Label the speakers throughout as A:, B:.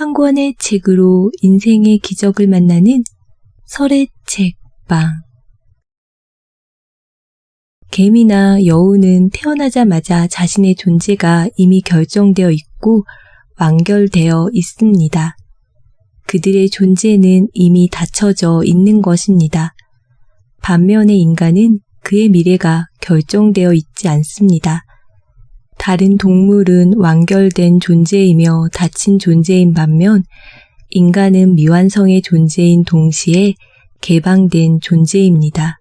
A: 한 권의 책으로 인생의 기적을 만나는 설의 책방. 개미나 여우는 태어나자마자 자신의 존재가 이미 결정되어 있고 완결되어 있습니다. 그들의 존재는 이미 닫혀져 있는 것입니다. 반면에 인간은 그의 미래가 결정되어 있지 않습니다. 다른 동물은 완결된 존재이며 닫힌 존재인 반면 인간은 미완성의 존재인 동시에 개방된 존재입니다.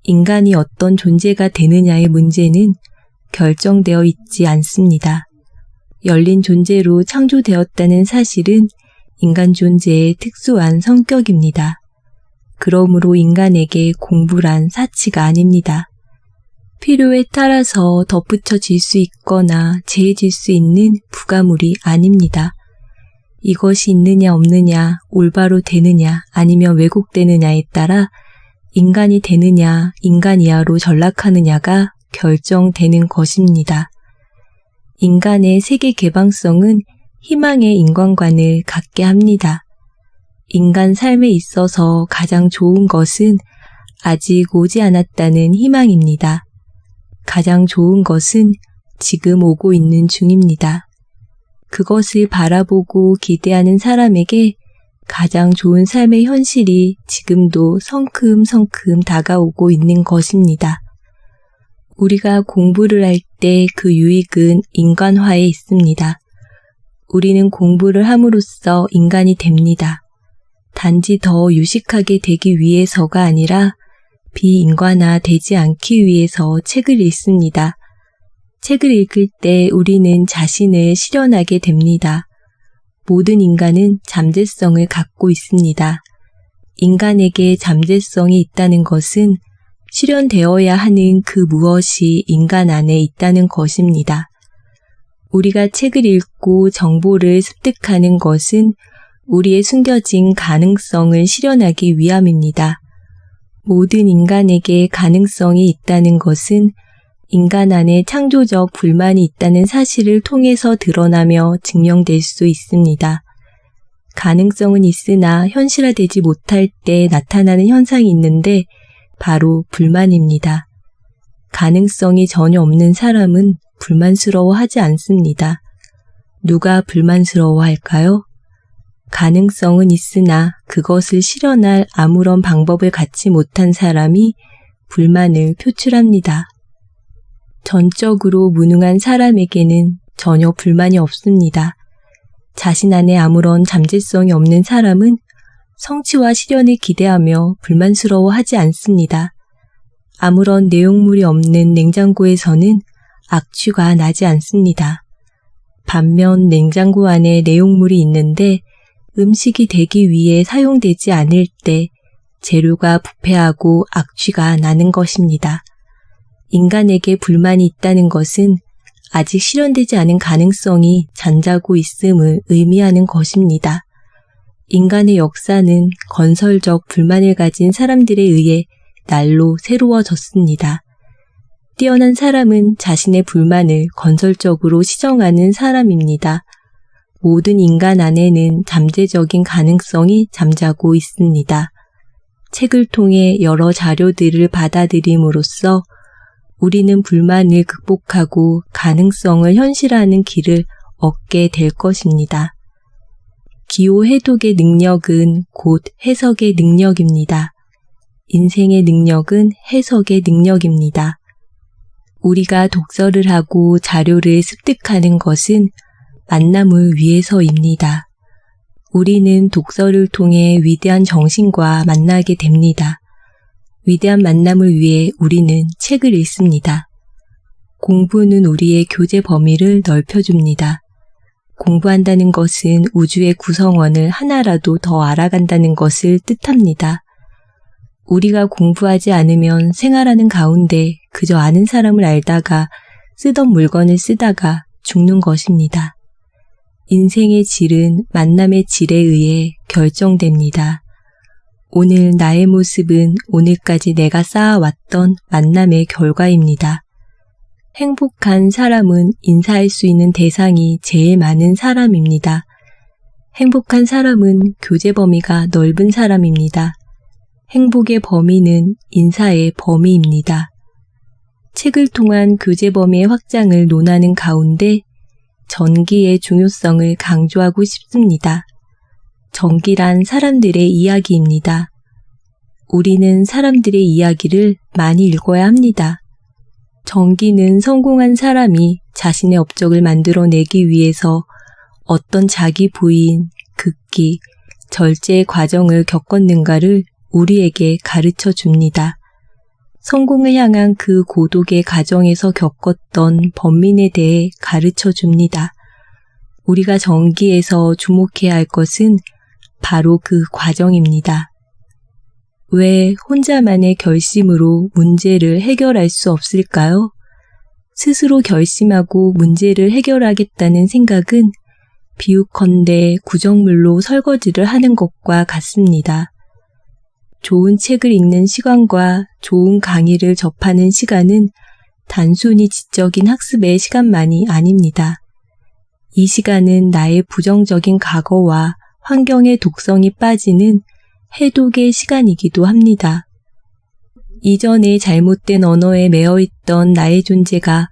A: 인간이 어떤 존재가 되느냐의 문제는 결정되어 있지 않습니다. 열린 존재로 창조되었다는 사실은 인간 존재의 특수한 성격입니다. 그러므로 인간에게 공부란 사치가 아닙니다. 필요에 따라서 덧붙여질 수 있거나 제해질 수 있는 부가물이 아닙니다. 이것이 있느냐 없느냐, 올바로 되느냐 아니면 왜곡되느냐에 따라 인간이 되느냐, 인간 이하로 전락하느냐가 결정되는 것입니다. 인간의 세계 개방성은 희망의 인간관을 갖게 합니다. 인간 삶에 있어서 가장 좋은 것은 아직 오지 않았다는 희망입니다. 가장 좋은 것은 지금 오고 있는 중입니다. 그것을 바라보고 기대하는 사람에게 가장 좋은 삶의 현실이 지금도 성큼성큼 다가오고 있는 것입니다. 우리가 공부를 할 때 그 유익은 인간화에 있습니다. 우리는 공부를 함으로써 인간이 됩니다. 단지 더 유식하게 되기 위해서가 아니라 비인간화 되지 않기 위해서 책을 읽습니다. 책을 읽을 때 우리는 자신을 실현하게 됩니다. 모든 인간은 잠재성을 갖고 있습니다. 인간에게 잠재성이 있다는 것은 실현되어야 하는 그 무엇이 인간 안에 있다는 것입니다. 우리가 책을 읽고 정보를 습득하는 것은 우리의 숨겨진 가능성을 실현하기 위함입니다. 모든 인간에게 가능성이 있다는 것은 인간 안에 창조적 불만이 있다는 사실을 통해서 드러나며 증명될 수 있습니다. 가능성은 있으나 현실화되지 못할 때 나타나는 현상이 있는데 바로 불만입니다. 가능성이 전혀 없는 사람은 불만스러워하지 않습니다. 누가 불만스러워할까요? 가능성은 있으나 그것을 실현할 아무런 방법을 갖지 못한 사람이 불만을 표출합니다. 전적으로 무능한 사람에게는 전혀 불만이 없습니다. 자신 안에 아무런 잠재성이 없는 사람은 성취와 실현을 기대하며 불만스러워하지 않습니다. 아무런 내용물이 없는 냉장고에서는 악취가 나지 않습니다. 반면 냉장고 안에 내용물이 있는데 음식이 되기 위해 사용되지 않을 때 재료가 부패하고 악취가 나는 것입니다. 인간에게 불만이 있다는 것은 아직 실현되지 않은 가능성이 잠자고 있음을 의미하는 것입니다. 인간의 역사는 건설적 불만을 가진 사람들에 의해 날로 새로워졌습니다. 뛰어난 사람은 자신의 불만을 건설적으로 시정하는 사람입니다. 모든 인간 안에는 잠재적인 가능성이 잠자고 있습니다. 책을 통해 여러 자료들을 받아들임으로써 우리는 불만을 극복하고 가능성을 현실화하는 길을 얻게 될 것입니다. 기호 해독의 능력은 곧 해석의 능력입니다. 인생의 능력은 해석의 능력입니다. 우리가 독서를 하고 자료를 습득하는 것은 만남을 위해서입니다. 우리는 독서를 통해 위대한 정신과 만나게 됩니다. 위대한 만남을 위해 우리는 책을 읽습니다. 공부는 우리의 교제 범위를 넓혀줍니다. 공부한다는 것은 우주의 구성원을 하나라도 더 알아간다는 것을 뜻합니다. 우리가 공부하지 않으면 생활하는 가운데 그저 아는 사람을 알다가 쓰던 물건을 쓰다가 죽는 것입니다. 인생의 질은 만남의 질에 의해 결정됩니다. 오늘 나의 모습은 오늘까지 내가 쌓아왔던 만남의 결과입니다. 행복한 사람은 인사할 수 있는 대상이 제일 많은 사람입니다. 행복한 사람은 교제 범위가 넓은 사람입니다. 행복의 범위는 인사의 범위입니다. 책을 통한 교제 범위의 확장을 논하는 가운데 전기의 중요성을 강조하고 싶습니다. 전기란 사람들의 이야기입니다. 우리는 사람들의 이야기를 많이 읽어야 합니다. 전기는 성공한 사람이 자신의 업적을 만들어내기 위해서 어떤 자기 부인, 극기, 절제의 과정을 겪었는가를 우리에게 가르쳐 줍니다. 성공을 향한 그 고독의 과정에서 겪었던 번민에 대해 가르쳐 줍니다. 우리가 전기에서 주목해야 할 것은 바로 그 과정입니다. 왜 혼자만의 결심으로 문제를 해결할 수 없을까요? 스스로 결심하고 문제를 해결하겠다는 생각은 비유컨대 구정물로 설거지를 하는 것과 같습니다. 좋은 책을 읽는 시간과 좋은 강의를 접하는 시간은 단순히 지적인 학습의 시간만이 아닙니다. 이 시간은 나의 부정적인 과거와 환경의 독성이 빠지는 해독의 시간이기도 합니다. 이전에 잘못된 언어에 매여있던 나의 존재가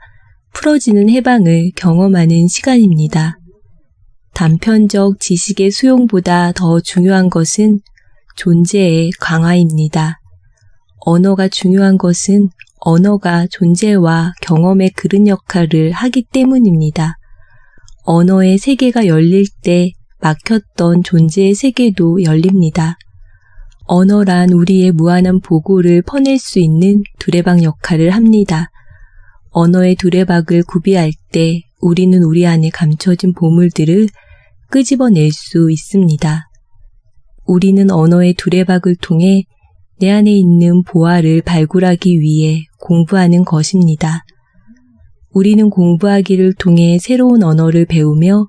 A: 풀어지는 해방을 경험하는 시간입니다. 단편적 지식의 수용보다 더 중요한 것은 존재의 강화입니다. 언어가 중요한 것은 언어가 존재와 경험의 그릇 역할을 하기 때문입니다. 언어의 세계가 열릴 때 막혔던 존재의 세계도 열립니다. 언어란 우리의 무한한 보고를 퍼낼 수 있는 두레박 역할을 합니다. 언어의 두레박을 구비할 때 우리는 우리 안에 감춰진 보물들을 끄집어낼 수 있습니다. 우리는 언어의 두레박을 통해 내 안에 있는 보화를 발굴하기 위해 공부하는 것입니다. 우리는 공부하기를 통해 새로운 언어를 배우며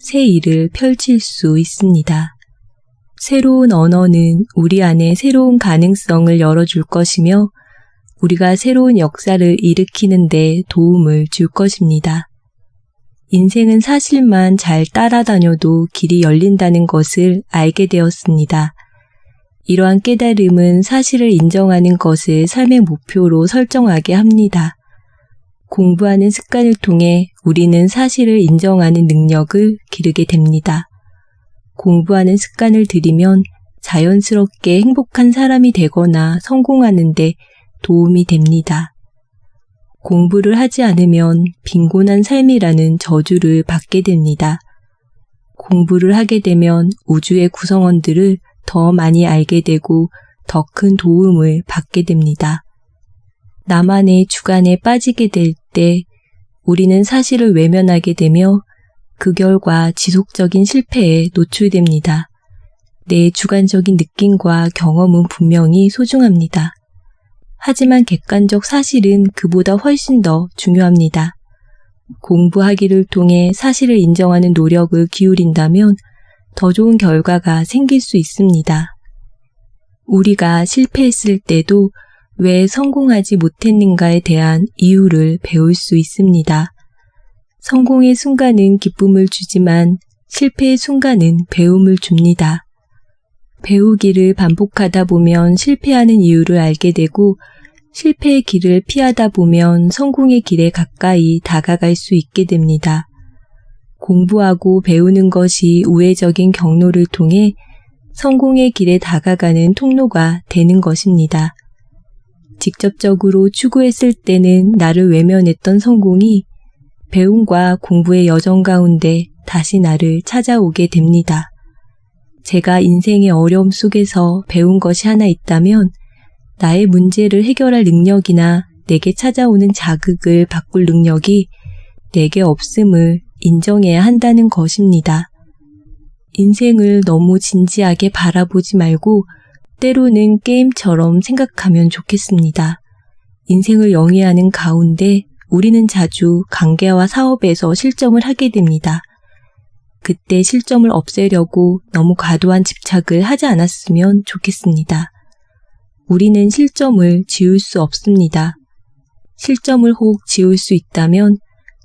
A: 새 일을 펼칠 수 있습니다. 새로운 언어는 우리 안에 새로운 가능성을 열어줄 것이며 우리가 새로운 역사를 일으키는 데 도움을 줄 것입니다. 인생은 사실만 잘 따라다녀도 길이 열린다는 것을 알게 되었습니다. 이러한 깨달음은 사실을 인정하는 것을 삶의 목표로 설정하게 합니다. 공부하는 습관을 통해 우리는 사실을 인정하는 능력을 기르게 됩니다. 공부하는 습관을 들이면 자연스럽게 행복한 사람이 되거나 성공하는 데 도움이 됩니다. 공부를 하지 않으면 빈곤한 삶이라는 저주를 받게 됩니다. 공부를 하게 되면 우주의 구성원들을 더 많이 알게 되고 더 큰 도움을 받게 됩니다. 나만의 주관에 빠지게 될 때 우리는 사실을 외면하게 되며 그 결과 지속적인 실패에 노출됩니다. 내 주관적인 느낌과 경험은 분명히 소중합니다. 하지만 객관적 사실은 그보다 훨씬 더 중요합니다. 공부하기를 통해 사실을 인정하는 노력을 기울인다면 더 좋은 결과가 생길 수 있습니다. 우리가 실패했을 때도 왜 성공하지 못했는가에 대한 이유를 배울 수 있습니다. 성공의 순간은 기쁨을 주지만 실패의 순간은 배움을 줍니다. 배우기를 반복하다 보면 실패하는 이유를 알게 되고 실패의 길을 피하다 보면 성공의 길에 가까이 다가갈 수 있게 됩니다. 공부하고 배우는 것이 우회적인 경로를 통해 성공의 길에 다가가는 통로가 되는 것입니다. 직접적으로 추구했을 때는 나를 외면했던 성공이 배움과 공부의 여정 가운데 다시 나를 찾아오게 됩니다. 제가 인생의 어려움 속에서 배운 것이 하나 있다면 나의 문제를 해결할 능력이나 내게 찾아오는 자극을 바꿀 능력이 내게 없음을 인정해야 한다는 것입니다. 인생을 너무 진지하게 바라보지 말고 때로는 게임처럼 생각하면 좋겠습니다. 인생을 영위하는 가운데 우리는 자주 관계와 사업에서 실점을 하게 됩니다. 그때 실점을 없애려고 너무 과도한 집착을 하지 않았으면 좋겠습니다. 우리는 실점을 지울 수 없습니다. 실점을 혹 지울 수 있다면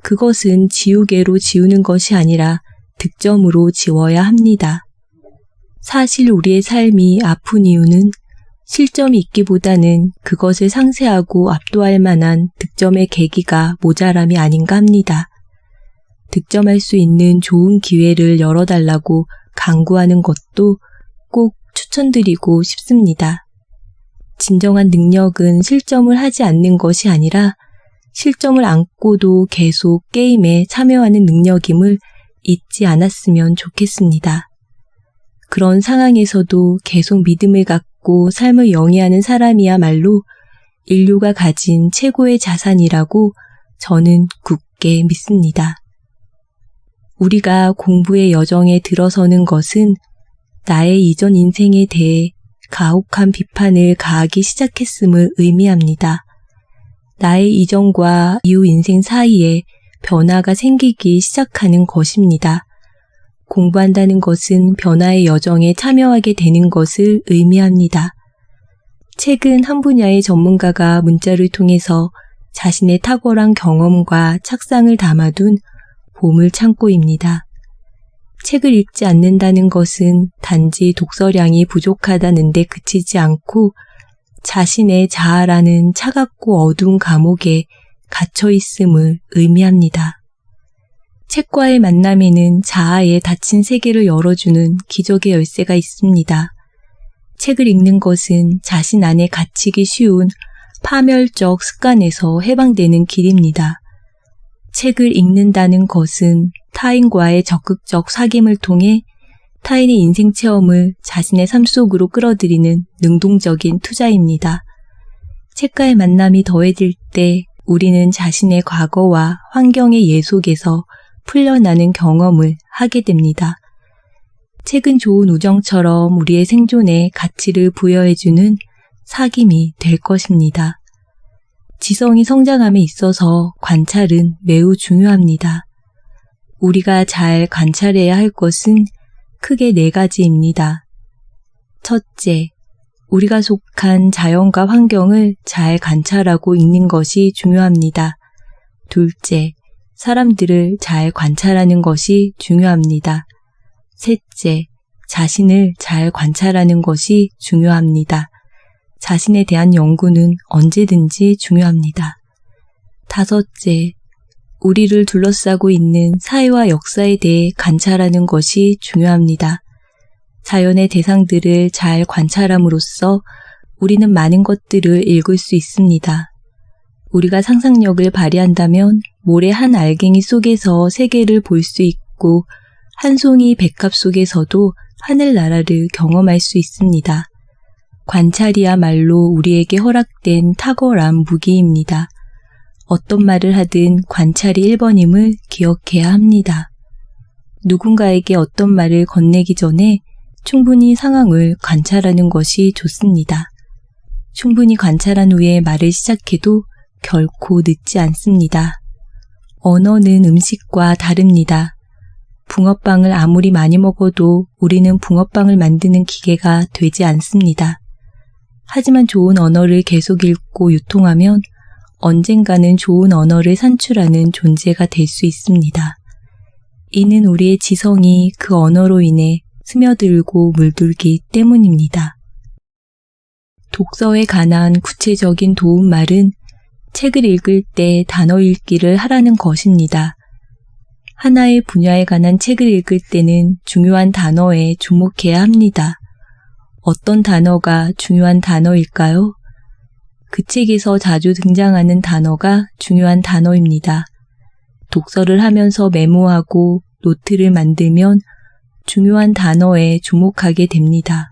A: 그것은 지우개로 지우는 것이 아니라 득점으로 지워야 합니다. 사실 우리의 삶이 아픈 이유는 실점이 있기보다는 그것을 상쇄하고 압도할 만한 득점의 계기가 모자람이 아닌가 합니다. 득점할 수 있는 좋은 기회를 열어달라고 강구하는 것도 꼭 추천드리고 싶습니다. 진정한 능력은 실점을 하지 않는 것이 아니라 실점을 안고도 계속 게임에 참여하는 능력임을 잊지 않았으면 좋겠습니다. 그런 상황에서도 계속 믿음을 갖고 삶을 영위하는 사람이야말로 인류가 가진 최고의 자산이라고 저는 굳게 믿습니다. 우리가 공부의 여정에 들어서는 것은 나의 이전 인생에 대해 가혹한 비판을 가하기 시작했음을 의미합니다. 나의 이전과 이후 인생 사이에 변화가 생기기 시작하는 것입니다. 공부한다는 것은 변화의 여정에 참여하게 되는 것을 의미합니다. 최근 한 분야의 전문가가 문자를 통해서 자신의 탁월한 경험과 착상을 담아둔 보물창고입니다. 책을 읽지 않는다는 것은 단지 독서량이 부족하다는 데 그치지 않고 자신의 자아라는 차갑고 어두운 감옥에 갇혀 있음을 의미합니다. 책과의 만남에는 자아의 닫힌 세계를 열어주는 기적의 열쇠가 있습니다. 책을 읽는 것은 자신 안에 갇히기 쉬운 파멸적 습관에서 해방되는 길입니다. 책을 읽는다는 것은 타인과의 적극적 사귐을 통해 타인의 인생 체험을 자신의 삶 속으로 끌어들이는 능동적인 투자입니다. 책과의 만남이 더해질 때 우리는 자신의 과거와 환경의 예 속에서 풀려나는 경험을 하게 됩니다. 책은 좋은 우정처럼 우리의 생존에 가치를 부여해주는 사귐이 될 것입니다. 지성이 성장함에 있어서 관찰은 매우 중요합니다. 우리가 잘 관찰해야 할 것은 크게 4가지입니다. 첫째, 우리가 속한 자연과 환경을 잘 관찰하고 읽는 것이 중요합니다. 둘째, 사람들을 잘 관찰하는 것이 중요합니다. 셋째, 자신을 잘 관찰하는 것이 중요합니다. 자신에 대한 연구는 언제든지 중요합니다. 다섯째, 우리를 둘러싸고 있는 사회와 역사에 대해 관찰하는 것이 중요합니다. 자연의 대상들을 잘 관찰함으로써 우리는 많은 것들을 읽을 수 있습니다. 우리가 상상력을 발휘한다면 모래 한 알갱이 속에서 세계를 볼 수 있고 한 송이 백합 속에서도 하늘나라를 경험할 수 있습니다. 관찰이야말로 우리에게 허락된 탁월한 무기입니다. 어떤 말을 하든 관찰이 1번임을 기억해야 합니다. 누군가에게 어떤 말을 건네기 전에 충분히 상황을 관찰하는 것이 좋습니다. 충분히 관찰한 후에 말을 시작해도 결코 늦지 않습니다. 언어는 음식과 다릅니다. 붕어빵을 아무리 많이 먹어도 우리는 붕어빵을 만드는 기계가 되지 않습니다. 하지만 좋은 언어를 계속 읽고 유통하면 언젠가는 좋은 언어를 산출하는 존재가 될 수 있습니다. 이는 우리의 지성이 그 언어로 인해 스며들고 물들기 때문입니다. 독서에 관한 구체적인 도움말은 책을 읽을 때 단어 읽기를 하라는 것입니다. 하나의 분야에 관한 책을 읽을 때는 중요한 단어에 주목해야 합니다. 어떤 단어가 중요한 단어일까요? 그 책에서 자주 등장하는 단어가 중요한 단어입니다. 독서를 하면서 메모하고 노트를 만들면 중요한 단어에 주목하게 됩니다.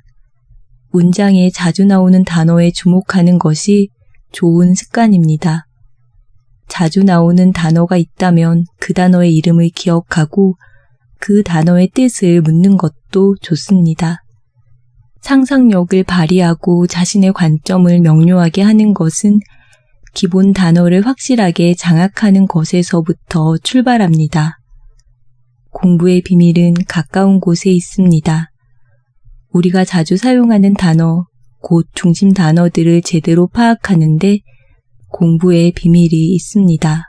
A: 문장에 자주 나오는 단어에 주목하는 것이 좋은 습관입니다. 자주 나오는 단어가 있다면 그 단어의 이름을 기억하고 그 단어의 뜻을 묻는 것도 좋습니다. 상상력을 발휘하고 자신의 관점을 명료하게 하는 것은 기본 단어를 확실하게 장악하는 것에서부터 출발합니다. 공부의 비밀은 가까운 곳에 있습니다. 우리가 자주 사용하는 단어, 곧 중심 단어들을 제대로 파악하는데 공부의 비밀이 있습니다.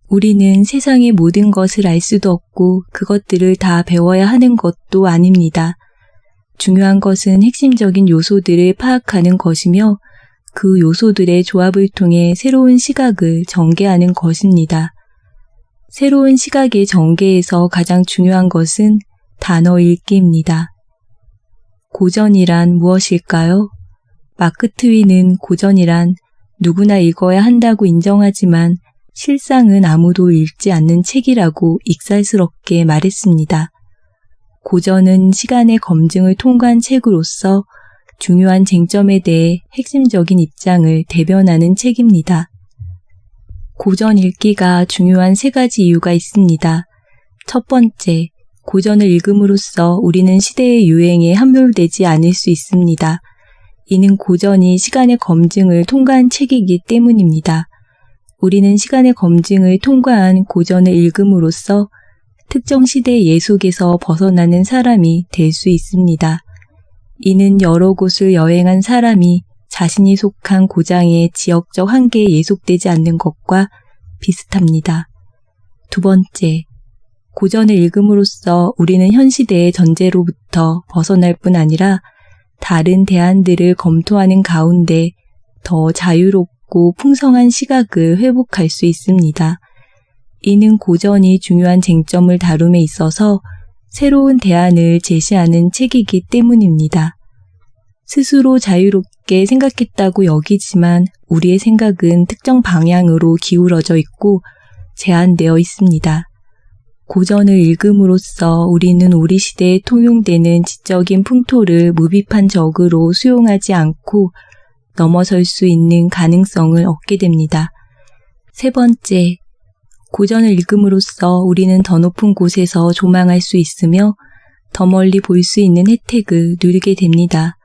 A: 우리는 세상의 모든 것을 알 수도 없고 그것들을 다 배워야 하는 것도 아닙니다. 중요한 것은 핵심적인 요소들을 파악하는 것이며 그 요소들의 조합을 통해 새로운 시각을 전개하는 것입니다. 새로운 시각의 전개에서 가장 중요한 것은 단어 읽기입니다. 고전이란 무엇일까요? 마크 트윈은 고전이란 누구나 읽어야 한다고 인정하지만 실상은 아무도 읽지 않는 책이라고 익살스럽게 말했습니다. 고전은 시간의 검증을 통과한 책으로서 중요한 쟁점에 대해 핵심적인 입장을 대변하는 책입니다. 고전 읽기가 중요한 3가지 이유가 있습니다. 첫 번째, 고전을 읽음으로써 우리는 시대의 유행에 함몰되지 않을 수 있습니다. 이는 고전이 시간의 검증을 통과한 책이기 때문입니다. 우리는 시간의 검증을 통과한 고전을 읽음으로써 특정 시대의 예속에서 벗어나는 사람이 될 수 있습니다. 이는 여러 곳을 여행한 사람이 자신이 속한 고장의 지역적 한계에 예속되지 않는 것과 비슷합니다. 두 번째, 고전을 읽음으로써 우리는 현 시대의 전제로부터 벗어날 뿐 아니라 다른 대안들을 검토하는 가운데 더 자유롭고 풍성한 시각을 회복할 수 있습니다. 이는 고전이 중요한 쟁점을 다룸에 있어서 새로운 대안을 제시하는 책이기 때문입니다. 스스로 자유롭게 생각했다고 여기지만 우리의 생각은 특정 방향으로 기울어져 있고 제한되어 있습니다. 고전을 읽음으로써 우리는 우리 시대에 통용되는 지적인 풍토를 무비판적으로 수용하지 않고 넘어설 수 있는 가능성을 얻게 됩니다. 세 번째, 고전을 읽음으로써 우리는 더 높은 곳에서 조망할 수 있으며 더 멀리 볼 수 있는 혜택을 누리게 됩니다.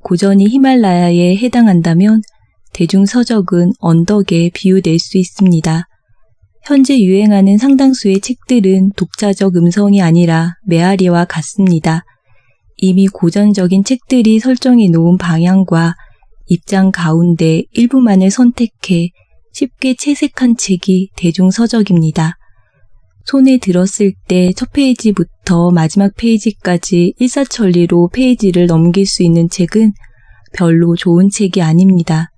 A: 고전이 히말라야에 해당한다면 대중서적은 언덕에 비유될 수 있습니다. 현재 유행하는 상당수의 책들은 독자적 음성이 아니라 메아리와 같습니다. 이미 고전적인 책들이 설정해 놓은 방향과 입장 가운데 일부만을 선택해 쉽게 채색한 책이 대중서적입니다. 손에 들었을 때 첫 페이지부터 마지막 페이지까지 일사천리로 페이지를 넘길 수 있는 책은 별로 좋은 책이 아닙니다.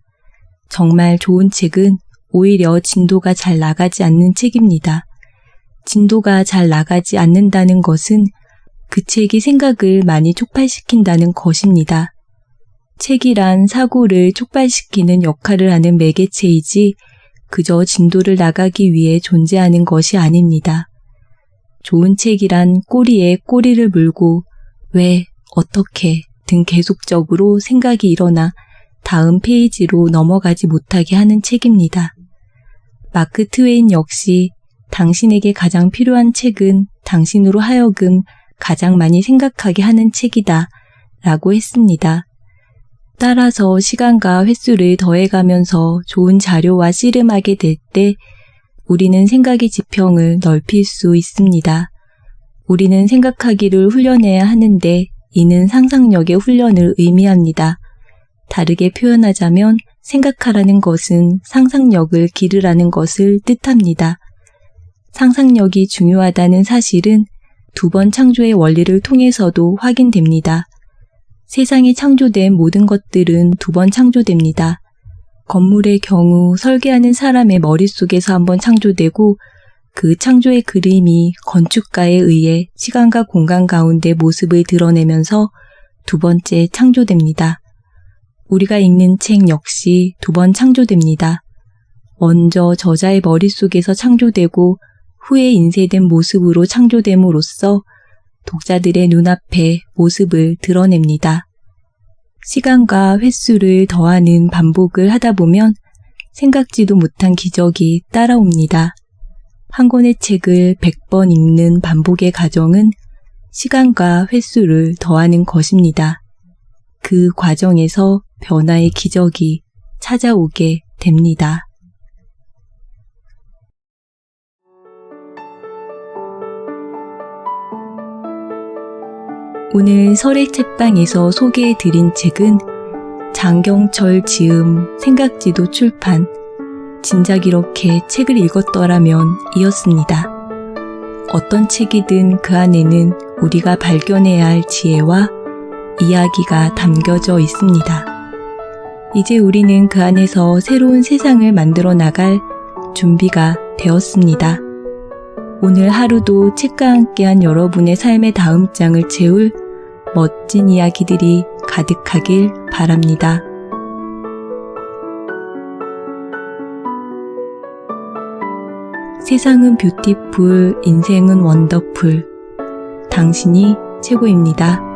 A: 정말 좋은 책은 오히려 진도가 잘 나가지 않는 책입니다. 진도가 잘 나가지 않는다는 것은 그 책이 생각을 많이 촉발시킨다는 것입니다. 책이란 사고를 촉발시키는 역할을 하는 매개체이지 그저 진도를 나가기 위해 존재하는 것이 아닙니다. 좋은 책이란 꼬리에 꼬리를 물고 왜, 어떻게 등 계속적으로 생각이 일어나 다음 페이지로 넘어가지 못하게 하는 책입니다. 마크 트웨인 역시 당신에게 가장 필요한 책은 당신으로 하여금 가장 많이 생각하게 하는 책이다 라고 했습니다. 따라서 시간과 횟수를 더해가면서 좋은 자료와 씨름하게 될 때 우리는 생각의 지평을 넓힐 수 있습니다. 우리는 생각하기를 훈련해야 하는데 이는 상상력의 훈련을 의미합니다. 다르게 표현하자면 생각하라는 것은 상상력을 기르라는 것을 뜻합니다. 상상력이 중요하다는 사실은 2번 창조의 원리를 통해서도 확인됩니다. 세상에 창조된 모든 것들은 2번 창조됩니다. 건물의 경우 설계하는 사람의 머릿속에서 한번 창조되고 그 창조의 그림이 건축가에 의해 시간과 공간 가운데 모습을 드러내면서 2번째 창조됩니다. 우리가 읽는 책 역시 2번 창조됩니다. 먼저 저자의 머릿속에서 창조되고 후에 인쇄된 모습으로 창조됨으로써 독자들의 눈앞에 모습을 드러냅니다. 시간과 횟수를 더하는 반복을 하다 보면 생각지도 못한 기적이 따라옵니다. 한 권의 책을 100번 읽는 반복의 과정은 시간과 횟수를 더하는 것입니다. 그 과정에서 변화의 기적이 찾아오게 됩니다. 오늘 설의 책방에서 소개해드린 책은 장경철 지음 생각지도 출판 진작 이렇게 책을 읽었더라면 이었습니다. 어떤 책이든 그 안에는 우리가 발견해야 할 지혜와 이야기가 담겨져 있습니다. 이제 우리는 그 안에서 새로운 세상을 만들어 나갈 준비가 되었습니다. 오늘 하루도 책과 함께한 여러분의 삶의 다음 장을 채울 멋진 이야기들이 가득하길 바랍니다. 세상은 뷰티풀, 인생은 원더풀. 당신이 최고입니다.